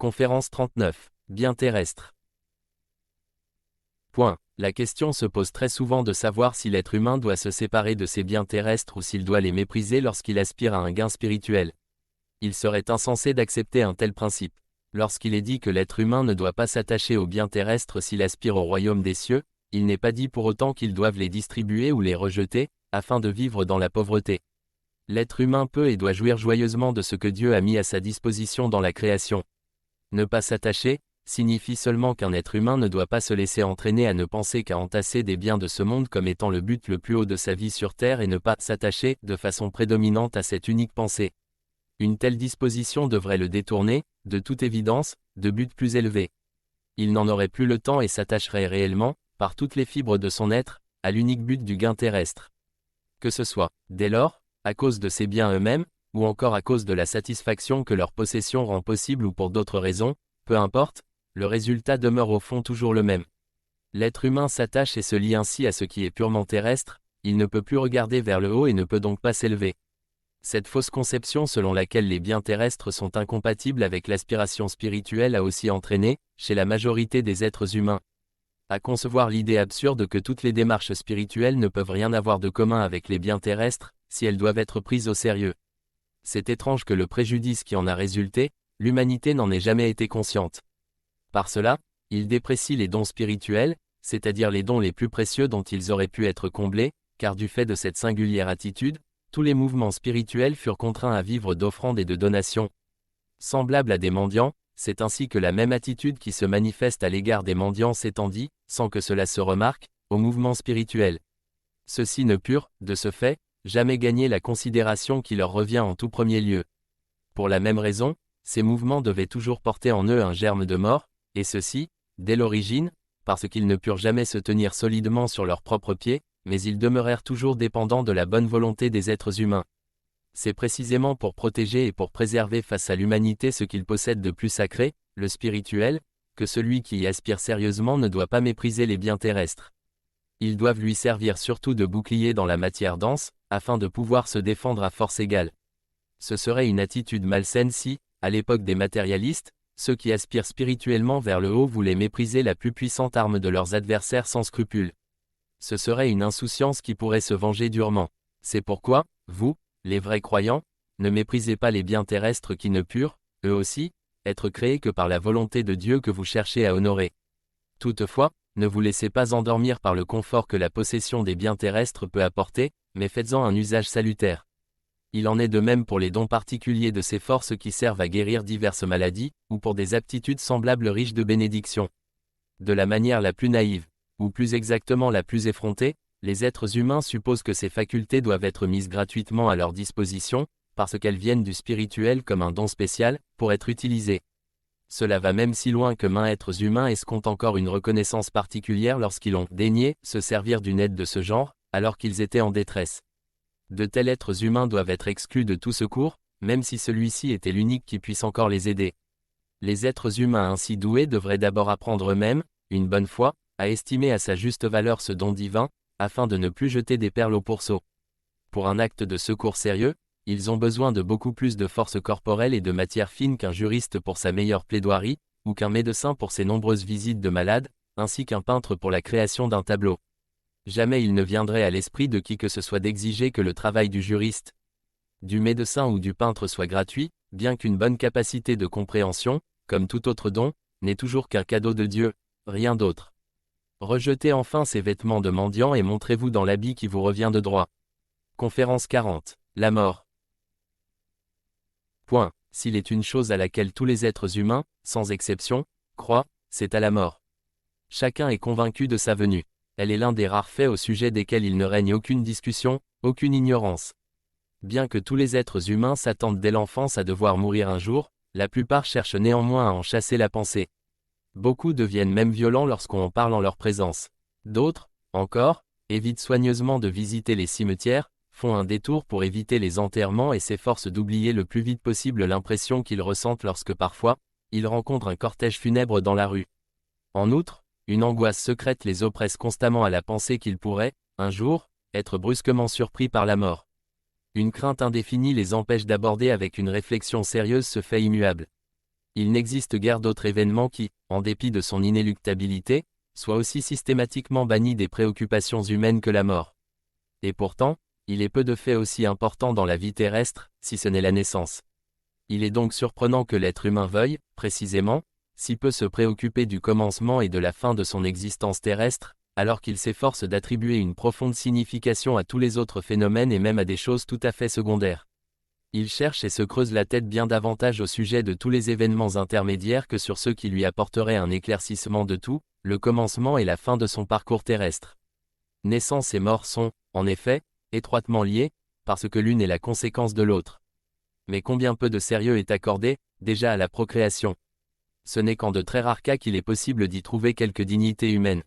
Conférence 39. Biens terrestres. Point. La question se pose très souvent de savoir si l'être humain doit se séparer de ses biens terrestres ou s'il doit les mépriser lorsqu'il aspire à un gain spirituel. Il serait insensé d'accepter un tel principe. Lorsqu'il est dit que l'être humain ne doit pas s'attacher aux biens terrestres s'il aspire au royaume des cieux, il n'est pas dit pour autant qu'ils doivent les distribuer ou les rejeter, afin de vivre dans la pauvreté. L'être humain peut et doit jouir joyeusement de ce que Dieu a mis à sa disposition dans la création. Ne pas s'attacher signifie seulement qu'un être humain ne doit pas se laisser entraîner à ne penser qu'à entasser des biens de ce monde comme étant le but le plus haut de sa vie sur terre et ne pas s'attacher de façon prédominante à cette unique pensée. Une telle disposition devrait le détourner, de toute évidence, de buts plus élevés. Il n'en aurait plus le temps et s'attacherait réellement, par toutes les fibres de son être, à l'unique but du gain terrestre. Que ce soit, dès lors, à cause de ses biens eux-mêmes, ou encore à cause de la satisfaction que leur possession rend possible ou pour d'autres raisons, peu importe, le résultat demeure au fond toujours le même. L'être humain s'attache et se lie ainsi à ce qui est purement terrestre, il ne peut plus regarder vers le haut et ne peut donc pas s'élever. Cette fausse conception selon laquelle les biens terrestres sont incompatibles avec l'aspiration spirituelle a aussi entraîné, chez la majorité des êtres humains, à concevoir l'idée absurde que toutes les démarches spirituelles ne peuvent rien avoir de commun avec les biens terrestres, si elles doivent être prises au sérieux. C'est étrange que le préjudice qui en a résulté, l'humanité n'en ait jamais été consciente. Par cela, il déprécie les dons spirituels, c'est-à-dire les dons les plus précieux dont ils auraient pu être comblés, car du fait de cette singulière attitude, tous les mouvements spirituels furent contraints à vivre d'offrandes et de donations. Semblables à des mendiants, c'est ainsi que la même attitude qui se manifeste à l'égard des mendiants s'étendit, sans que cela se remarque, aux mouvements spirituels. Ceux-ci ne purent, de ce fait, jamais gagner la considération qui leur revient en tout premier lieu. Pour la même raison, ces mouvements devaient toujours porter en eux un germe de mort, et ceci, dès l'origine, parce qu'ils ne purent jamais se tenir solidement sur leurs propres pieds, mais ils demeurèrent toujours dépendants de la bonne volonté des êtres humains. C'est précisément pour protéger et pour préserver face à l'humanité ce qu'ils possèdent de plus sacré, le spirituel, que celui qui y aspire sérieusement ne doit pas mépriser les biens terrestres. Ils doivent lui servir surtout de bouclier dans la matière dense, afin de pouvoir se défendre à force égale. Ce serait une attitude malsaine si, à l'époque des matérialistes, ceux qui aspirent spirituellement vers le haut voulaient mépriser la plus puissante arme de leurs adversaires sans scrupule. Ce serait une insouciance qui pourrait se venger durement. C'est pourquoi, vous, les vrais croyants, ne méprisez pas les biens terrestres qui ne purent, eux aussi, être créés que par la volonté de Dieu que vous cherchez à honorer. Toutefois, ne vous laissez pas endormir par le confort que la possession des biens terrestres peut apporter, mais faites-en un usage salutaire. Il en est de même pour les dons particuliers de ces forces qui servent à guérir diverses maladies, ou pour des aptitudes semblables riches de bénédictions. De la manière la plus naïve, ou plus exactement la plus effrontée, les êtres humains supposent que ces facultés doivent être mises gratuitement à leur disposition, parce qu'elles viennent du spirituel comme un don spécial, pour être utilisées. Cela va même si loin que maints êtres humains escomptent encore une reconnaissance particulière lorsqu'ils ont daigné se servir d'une aide de ce genre, alors qu'ils étaient en détresse. De tels êtres humains doivent être exclus de tout secours, même si celui-ci était l'unique qui puisse encore les aider. Les êtres humains ainsi doués devraient d'abord apprendre eux-mêmes, une bonne fois, à estimer à sa juste valeur ce don divin, afin de ne plus jeter des perles au pourceau. Pour un acte de secours sérieux, ils ont besoin de beaucoup plus de force corporelle et de matière fine qu'un juriste pour sa meilleure plaidoirie, ou qu'un médecin pour ses nombreuses visites de malades, ainsi qu'un peintre pour la création d'un tableau. Jamais il ne viendrait à l'esprit de qui que ce soit d'exiger que le travail du juriste, du médecin ou du peintre soit gratuit, bien qu'une bonne capacité de compréhension, comme tout autre don, n'est toujours qu'un cadeau de Dieu, rien d'autre. Rejetez enfin ces vêtements de mendiant et montrez-vous dans l'habit qui vous revient de droit. Conférence 40. La mort. Point. S'il est une chose à laquelle tous les êtres humains, sans exception, croient, c'est à la mort. Chacun est convaincu de sa venue. Elle est l'un des rares faits au sujet desquels il ne règne aucune discussion, aucune ignorance. Bien que tous les êtres humains s'attendent dès l'enfance à devoir mourir un jour, la plupart cherchent néanmoins à en chasser la pensée. Beaucoup deviennent même violents lorsqu'on en parle en leur présence. D'autres, encore, évitent soigneusement de visiter les cimetières, font un détour pour éviter les enterrements et s'efforcent d'oublier le plus vite possible l'impression qu'ils ressentent lorsque parfois, ils rencontrent un cortège funèbre dans la rue. En outre, une angoisse secrète les oppresse constamment à la pensée qu'ils pourraient, un jour, être brusquement surpris par la mort. Une crainte indéfinie les empêche d'aborder avec une réflexion sérieuse ce fait immuable. Il n'existe guère d'autre événement qui, en dépit de son inéluctabilité, soit aussi systématiquement banni des préoccupations humaines que la mort. Et pourtant, il est peu de faits aussi importants dans la vie terrestre, si ce n'est la naissance. Il est donc surprenant que l'être humain veuille, précisément, si peu se préoccuper du commencement et de la fin de son existence terrestre, alors qu'il s'efforce d'attribuer une profonde signification à tous les autres phénomènes et même à des choses tout à fait secondaires. Il cherche et se creuse la tête bien davantage au sujet de tous les événements intermédiaires que sur ceux qui lui apporteraient un éclaircissement de tout, le commencement et la fin de son parcours terrestre. Naissance et mort sont, en effet, étroitement liés, parce que l'une est la conséquence de l'autre. Mais combien peu de sérieux est accordé, déjà à la procréation. Ce n'est qu'en de très rares cas qu'il est possible d'y trouver quelque dignité humaine.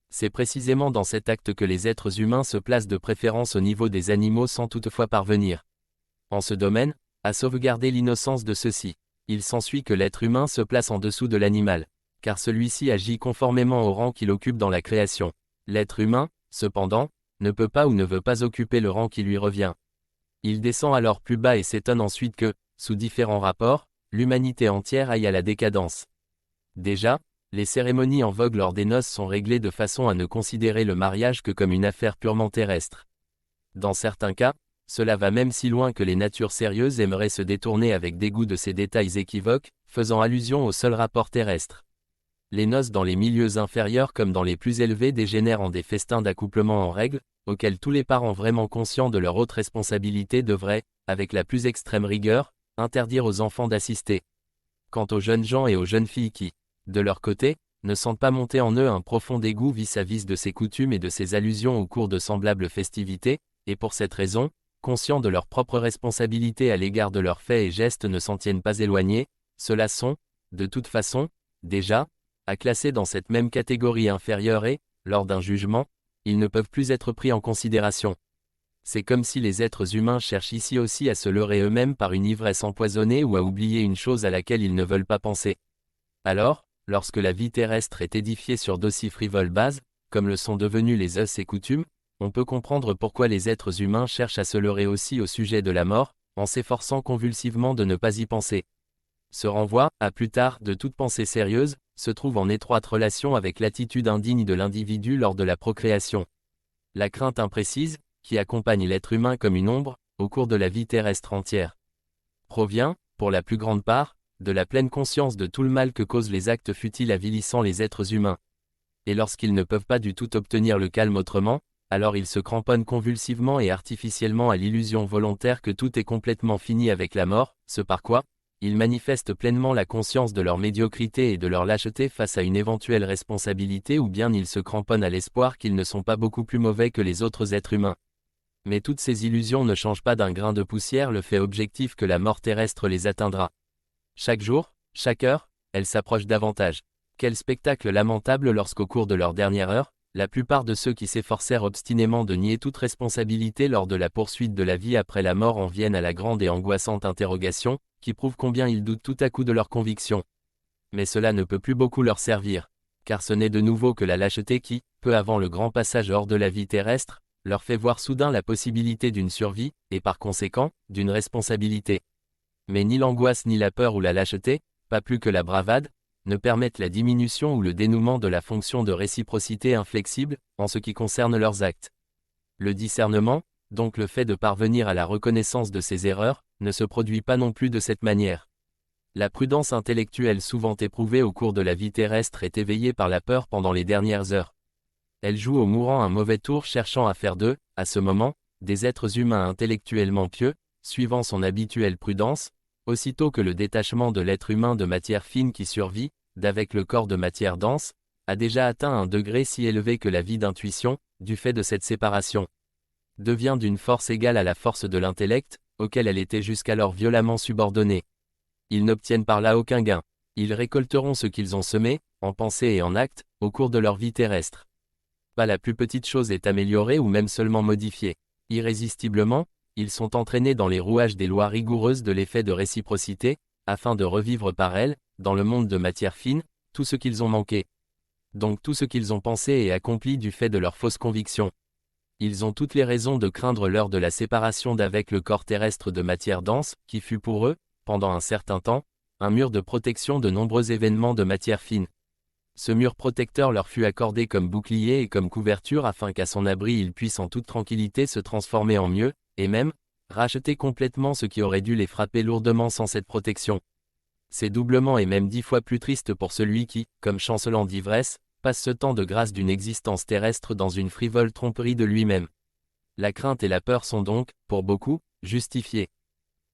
C'est précisément dans cet acte que les êtres humains se placent de préférence au niveau des animaux sans toutefois parvenir, en ce domaine, à sauvegarder l'innocence de ceux-ci. Il s'ensuit que l'être humain se place en dessous de l'animal, car celui-ci agit conformément au rang qu'il occupe dans la création. L'être humain, cependant, ne peut pas ou ne veut pas occuper le rang qui lui revient. Il descend alors plus bas et s'étonne ensuite que, sous différents rapports, l'humanité entière aille à la décadence. Déjà, les cérémonies en vogue lors des noces sont réglées de façon à ne considérer le mariage que comme une affaire purement terrestre. Dans certains cas, cela va même si loin que les natures sérieuses aimeraient se détourner avec dégoût de ces détails équivoques, faisant allusion au seul rapport terrestre. Les noces dans les milieux inférieurs comme dans les plus élevés dégénèrent en des festins d'accouplement en règle, auxquels tous les parents vraiment conscients de leur haute responsabilité devraient, avec la plus extrême rigueur, interdire aux enfants d'assister. Quant aux jeunes gens et aux jeunes filles qui, de leur côté, ne sentent pas monter en eux un profond dégoût vis-à-vis de ces coutumes et de ces allusions au cours de semblables festivités, et pour cette raison, conscients de leur propre responsabilité à l'égard de leurs faits et gestes ne s'en tiennent pas éloignés, ceux-là sont, de toute façon, déjà, à classer dans cette même catégorie inférieure et, lors d'un jugement, ils ne peuvent plus être pris en considération. C'est comme si les êtres humains cherchent ici aussi à se leurrer eux-mêmes par une ivresse empoisonnée ou à oublier une chose à laquelle ils ne veulent pas penser. Alors, lorsque la vie terrestre est édifiée sur d'aussi frivoles bases, comme le sont devenus les us et coutumes, on peut comprendre pourquoi les êtres humains cherchent à se leurrer aussi au sujet de la mort, en s'efforçant convulsivement de ne pas y penser. Ce renvoi, à plus tard, de toute pensée sérieuse, se trouve en étroite relation avec l'attitude indigne de l'individu lors de la procréation. La crainte imprécise, qui accompagne l'être humain comme une ombre, au cours de la vie terrestre entière, provient, pour la plus grande part, de la pleine conscience de tout le mal que causent les actes futiles avilissant les êtres humains. Et lorsqu'ils ne peuvent pas du tout obtenir le calme autrement, alors ils se cramponnent convulsivement et artificiellement à l'illusion volontaire que tout est complètement fini avec la mort, ce par quoi, ils manifestent pleinement la conscience de leur médiocrité et de leur lâcheté face à une éventuelle responsabilité ou bien ils se cramponnent à l'espoir qu'ils ne sont pas beaucoup plus mauvais que les autres êtres humains. Mais toutes ces illusions ne changent pas d'un grain de poussière le fait objectif que la mort terrestre les atteindra. Chaque jour, chaque heure, elles s'approchent davantage. Quel spectacle lamentable lorsqu'au cours de leur dernière heure, la plupart de ceux qui s'efforcèrent obstinément de nier toute responsabilité lors de la poursuite de la vie après la mort en viennent à la grande et angoissante interrogation, qui prouve combien ils doutent tout à coup de leurs convictions. Mais cela ne peut plus beaucoup leur servir, car ce n'est de nouveau que la lâcheté qui, peu avant le grand passage hors de la vie terrestre, leur fait voir soudain la possibilité d'une survie, et par conséquent, d'une responsabilité. Mais ni l'angoisse ni la peur ou la lâcheté, pas plus que la bravade, ne permettent la diminution ou le dénouement de la fonction de réciprocité inflexible, en ce qui concerne leurs actes. Le discernement, donc le fait de parvenir à la reconnaissance de ses erreurs, ne se produit pas non plus de cette manière. La prudence intellectuelle souvent éprouvée au cours de la vie terrestre est éveillée par la peur pendant les dernières heures. Elle joue au mourant un mauvais tour cherchant à faire d'eux, à ce moment, des êtres humains intellectuellement pieux, suivant son habituelle prudence, aussitôt que le détachement de l'être humain de matière fine qui survit, d'avec le corps de matière dense, a déjà atteint un degré si élevé que la vie d'intuition, du fait de cette séparation, devient d'une force égale à la force de l'intellect, auquel elle était jusqu'alors violemment subordonnée. Ils n'obtiennent par là aucun gain. Ils récolteront ce qu'ils ont semé, en pensée et en acte, au cours de leur vie terrestre. Pas la plus petite chose est améliorée ou même seulement modifiée. Irrésistiblement, ils sont entraînés dans les rouages des lois rigoureuses de l'effet de réciprocité, afin de revivre par elles, dans le monde de matière fine, tout ce qu'ils ont manqué. Donc tout ce qu'ils ont pensé et accompli du fait de leurs fausses convictions. Ils ont toutes les raisons de craindre l'heure de la séparation d'avec le corps terrestre de matière dense, qui fut pour eux, pendant un certain temps, un mur de protection de nombreux événements de matière fine. Ce mur protecteur leur fut accordé comme bouclier et comme couverture afin qu'à son abri ils puissent en toute tranquillité se transformer en mieux, et même, racheter complètement ce qui aurait dû les frapper lourdement sans cette protection. C'est doublement et même 10 fois plus triste pour celui qui, comme chancelant d'ivresse, passe ce temps de grâce d'une existence terrestre dans une frivole tromperie de lui-même. La crainte et la peur sont donc, pour beaucoup, justifiées.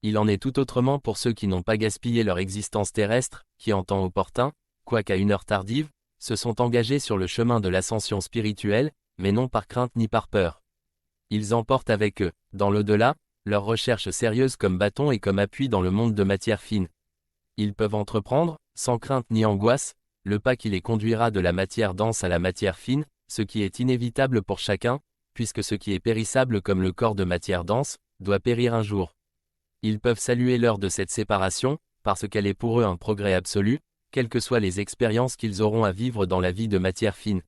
Il en est tout autrement pour ceux qui n'ont pas gaspillé leur existence terrestre, qui en temps opportun, quoiqu'à une heure tardive, se sont engagés sur le chemin de l'ascension spirituelle, mais non par crainte ni par peur. Ils emportent avec eux, dans l'au-delà, leurs recherches sérieuses comme bâton et comme appui dans le monde de matière fine. Ils peuvent entreprendre, sans crainte ni angoisse, le pas qui les conduira de la matière dense à la matière fine, ce qui est inévitable pour chacun, puisque ce qui est périssable comme le corps de matière dense, doit périr un jour. Ils peuvent saluer l'heure de cette séparation, parce qu'elle est pour eux un progrès absolu, quelles que soient les expériences qu'ils auront à vivre dans la vie de matière fine.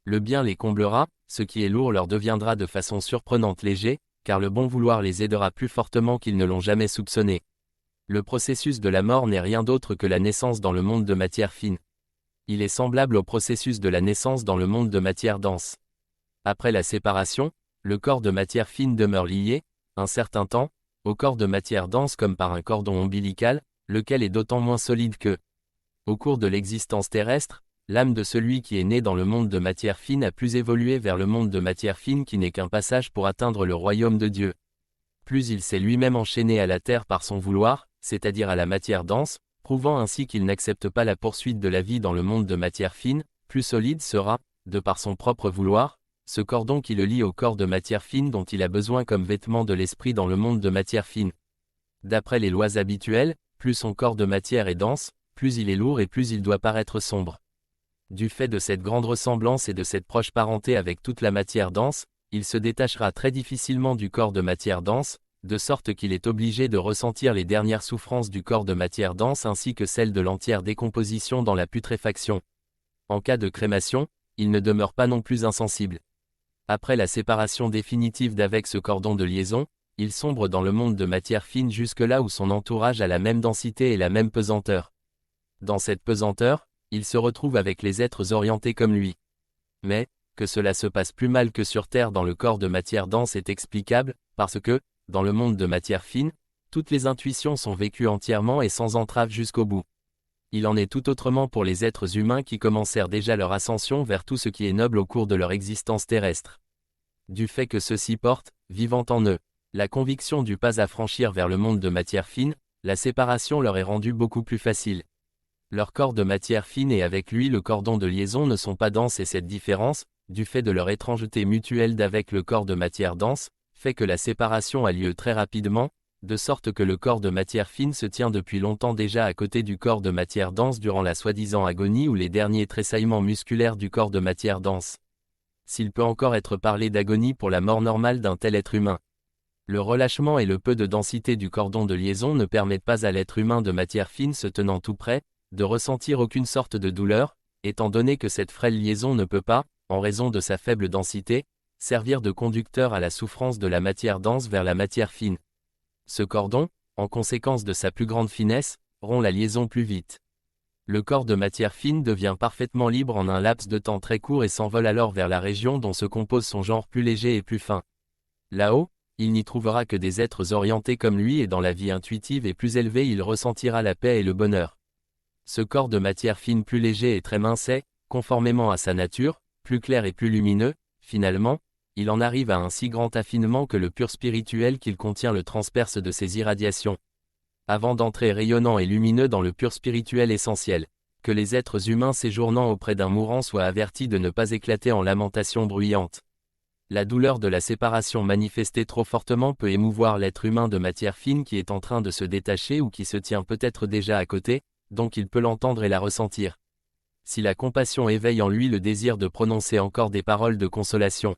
Le bien les comblera, ce qui est lourd leur deviendra de façon surprenante léger, car le bon vouloir les aidera plus fortement qu'ils ne l'ont jamais soupçonné. Le processus de la mort n'est rien d'autre que la naissance dans le monde de matière fine. Il est semblable au processus de la naissance dans le monde de matière dense. Après la séparation, le corps de matière fine demeure lié, un certain temps, au corps de matière dense comme par un cordon ombilical, lequel est d'autant moins solide que, au cours de l'existence terrestre, l'âme de celui qui est né dans le monde de matière fine a plus évolué vers le monde de matière fine qui n'est qu'un passage pour atteindre le royaume de Dieu. Plus il s'est lui-même enchaîné à la terre par son vouloir, c'est-à-dire à la matière dense, prouvant ainsi qu'il n'accepte pas la poursuite de la vie dans le monde de matière fine, plus solide sera, de par son propre vouloir, ce cordon qui le lie au corps de matière fine dont il a besoin comme vêtement de l'esprit dans le monde de matière fine. D'après les lois habituelles, plus son corps de matière est dense, plus il est lourd et plus il doit paraître sombre. Du fait de cette grande ressemblance et de cette proche parenté avec toute la matière dense, il se détachera très difficilement du corps de matière dense, de sorte qu'il est obligé de ressentir les dernières souffrances du corps de matière dense ainsi que celles de l'entière décomposition dans la putréfaction. En cas de crémation, il ne demeure pas non plus insensible. Après la séparation définitive d'avec ce cordon de liaison, il sombre dans le monde de matière fine jusque-là où son entourage a la même densité et la même pesanteur. Dans cette pesanteur, il se retrouve avec les êtres orientés comme lui. Mais, que cela se passe plus mal que sur Terre dans le corps de matière dense est explicable, parce que, dans le monde de matière fine, toutes les intuitions sont vécues entièrement et sans entrave jusqu'au bout. Il en est tout autrement pour les êtres humains qui commencèrent déjà leur ascension vers tout ce qui est noble au cours de leur existence terrestre. Du fait que ceux-ci portent, vivant en eux, la conviction du pas à franchir vers le monde de matière fine, la séparation leur est rendue beaucoup plus facile. Leur corps de matière fine et avec lui le cordon de liaison ne sont pas denses et cette différence, du fait de leur étrangeté mutuelle d'avec le corps de matière dense, fait que la séparation a lieu très rapidement, de sorte que le corps de matière fine se tient depuis longtemps déjà à côté du corps de matière dense durant la soi-disant agonie ou les derniers tressaillements musculaires du corps de matière dense. S'il peut encore être parlé d'agonie pour la mort normale d'un tel être humain. Le relâchement et le peu de densité du cordon de liaison ne permettent pas à l'être humain de matière fine se tenant tout près, de ressentir aucune sorte de douleur, étant donné que cette frêle liaison ne peut pas, en raison de sa faible densité, servir de conducteur à la souffrance de la matière dense vers la matière fine. Ce cordon, en conséquence de sa plus grande finesse, rompt la liaison plus vite. Le corps de matière fine devient parfaitement libre en un laps de temps très court et s'envole alors vers la région dont se compose son genre plus léger et plus fin. Là-haut, il n'y trouvera que des êtres orientés comme lui et dans la vie intuitive et plus élevée il ressentira la paix et le bonheur. Ce corps de matière fine plus léger et très mince est, conformément à sa nature, plus clair et plus lumineux, finalement, il en arrive à un si grand affinement que le pur spirituel qu'il contient le transperce de ses irradiations. Avant d'entrer rayonnant et lumineux dans le pur spirituel essentiel, que les êtres humains séjournant auprès d'un mourant soient avertis de ne pas éclater en lamentations bruyantes. La douleur de la séparation manifestée trop fortement peut émouvoir l'être humain de matière fine qui est en train de se détacher ou qui se tient peut-être déjà à côté, donc il peut l'entendre et la ressentir. Si la compassion éveille en lui le désir de prononcer encore des paroles de consolation,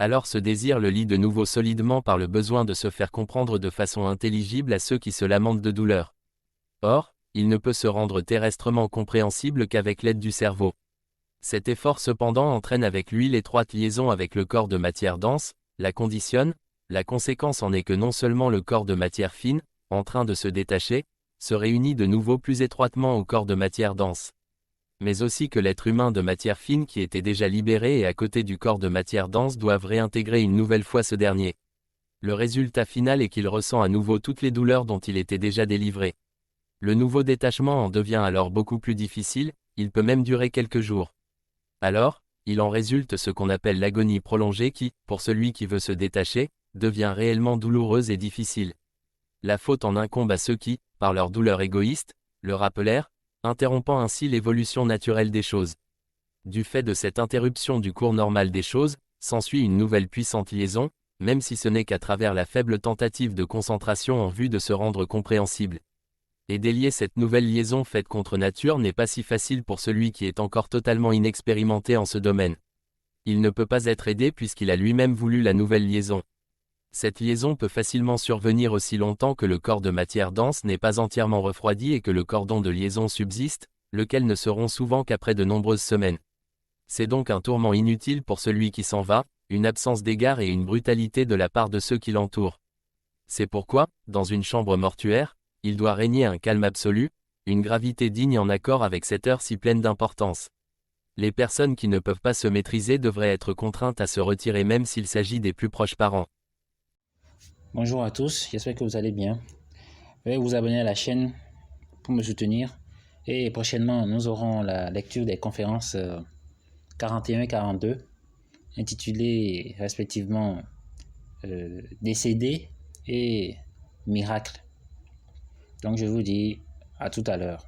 alors ce désir le lie de nouveau solidement par le besoin de se faire comprendre de façon intelligible à ceux qui se lamentent de douleur. Or, il ne peut se rendre terrestrement compréhensible qu'avec l'aide du cerveau. Cet effort cependant entraîne avec lui l'étroite liaison avec le corps de matière dense, la conditionne, la conséquence en est que non seulement le corps de matière fine, en train de se détacher, se réunit de nouveau plus étroitement au corps de matière dense. Mais aussi que l'être humain de matière fine qui était déjà libéré et à côté du corps de matière dense doivent réintégrer une nouvelle fois ce dernier. Le résultat final est qu'il ressent à nouveau toutes les douleurs dont il était déjà délivré. Le nouveau détachement en devient alors beaucoup plus difficile, il peut même durer quelques jours. Alors, il en résulte ce qu'on appelle l'agonie prolongée qui, pour celui qui veut se détacher, devient réellement douloureuse et difficile. La faute en incombe à ceux qui, par leur douleur égoïste, le rappelèrent, interrompant ainsi l'évolution naturelle des choses. Du fait de cette interruption du cours normal des choses, s'ensuit une nouvelle puissante liaison, même si ce n'est qu'à travers la faible tentative de concentration en vue de se rendre compréhensible. Et délier cette nouvelle liaison faite contre nature n'est pas si facile pour celui qui est encore totalement inexpérimenté en ce domaine. Il ne peut pas être aidé puisqu'il a lui-même voulu la nouvelle liaison. Cette liaison peut facilement survenir aussi longtemps que le corps de matière dense n'est pas entièrement refroidi et que le cordon de liaison subsiste, lequel ne seront souvent qu'après de nombreuses semaines. C'est donc un tourment inutile pour celui qui s'en va, une absence d'égard et une brutalité de la part de ceux qui l'entourent. C'est pourquoi, dans une chambre mortuaire, il doit régner un calme absolu, une gravité digne en accord avec cette heure si pleine d'importance. Les personnes qui ne peuvent pas se maîtriser devraient être contraintes à se retirer même s'il s'agit des plus proches parents. Bonjour à tous, j'espère que vous allez bien. Veuillez vous abonner à la chaîne pour me soutenir. Et prochainement, nous aurons la lecture des conférences 41 et 42, intitulées respectivement Décédé et Miracle. Donc je vous dis à tout à l'heure.